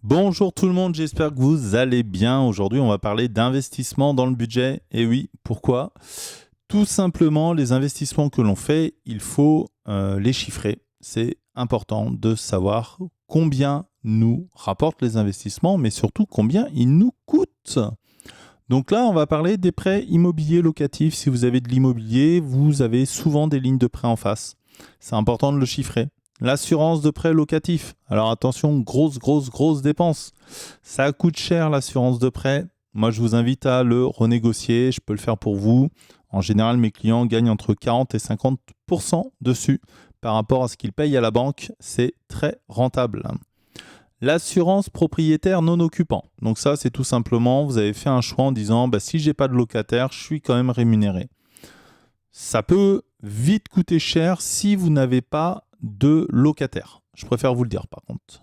Bonjour tout le monde, j'espère que vous allez bien. Aujourd'hui, on va parler d'investissement dans le budget. Et oui, pourquoi? Tout simplement, les investissements que l'on fait, il faut les chiffrer. C'est important de savoir combien nous rapportent les investissements, mais surtout combien ils nous coûtent. Donc là, on va parler des prêts immobiliers locatifs. Si vous avez de l'immobilier, vous avez souvent des lignes de prêt en face. C'est important de le chiffrer. L'assurance de prêt locatif. Alors attention, grosse dépense. Ça coûte cher l'assurance de prêt. Moi, je vous invite à le renégocier. Je peux le faire pour vous. En général, mes clients gagnent entre 40 et 50% dessus par rapport à ce qu'ils payent à la banque. C'est très rentable. L'assurance propriétaire non occupant. Donc ça, c'est tout simplement, vous avez fait un choix en disant, si j'ai pas de locataire, je suis quand même rémunéré. Ça peut vite coûter cher si vous n'avez pas de locataire. Je préfère vous le dire par contre.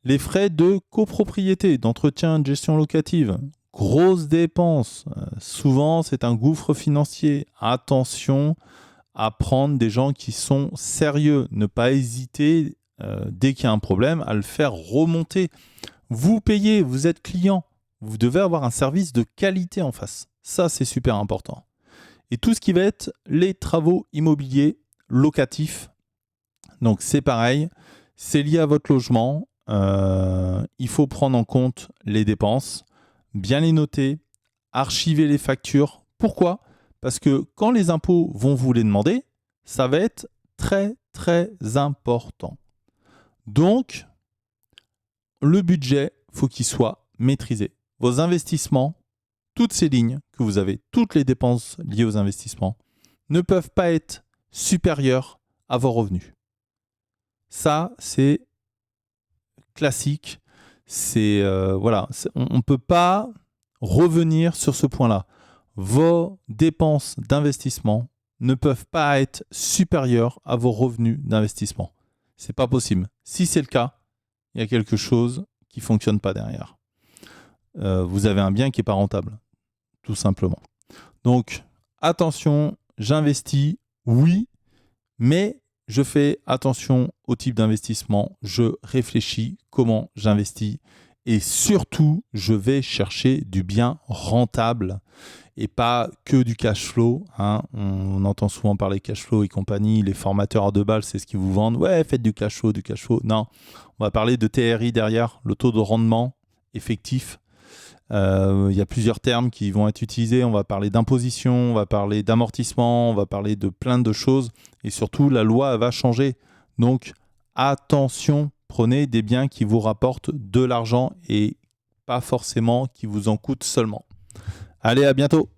Les frais de copropriété, d'entretien, de gestion locative. Grosses dépenses. Souvent, c'est un gouffre financier. Attention à prendre des gens qui sont sérieux. Ne pas hésiter, dès qu'il y a un problème, à le faire remonter. Vous payez, vous êtes client. Vous devez avoir un service de qualité en face. Ça, c'est super important. Et tout ce qui va être les travaux immobiliers locatifs. Donc, c'est pareil. C'est lié à votre logement. Il faut prendre en compte les dépenses, bien les noter, archiver les factures. Pourquoi ? Parce que quand les impôts vont vous les demander, ça va être très important. Donc, le budget, faut qu'il soit maîtrisé. Vos investissements, toutes ces lignes que vous avez, toutes les dépenses liées aux investissements, ne peuvent pas être supérieures à vos revenus. Ça, c'est classique. On ne peut pas revenir sur ce point-là. Vos dépenses d'investissement ne peuvent pas être supérieures à vos revenus d'investissement. C'est pas possible. Si c'est le cas, il y a quelque chose qui ne fonctionne pas derrière. Vous avez un bien qui n'est pas rentable, tout simplement. Donc, attention, j'investis, oui, mais je fais attention au type d'investissement. Je réfléchis comment j'investis. Et surtout, je vais chercher du bien rentable et pas que du cash flow. On entend souvent parler cash flow et compagnie. Les formateurs à 2 balles, c'est ce qu'ils vous vendent. Ouais, faites du cash flow, du cash flow. Non, on va parler de TRI derrière, le taux de rendement effectif. Il y a plusieurs termes qui vont être utilisés. On va parler d'imposition, on va parler d'amortissement, on va parler de plein de choses. Et surtout, la loi va changer. Donc, attention, prenez des biens qui vous rapportent de l'argent et pas forcément qui vous en coûtent seulement. Allez, à bientôt.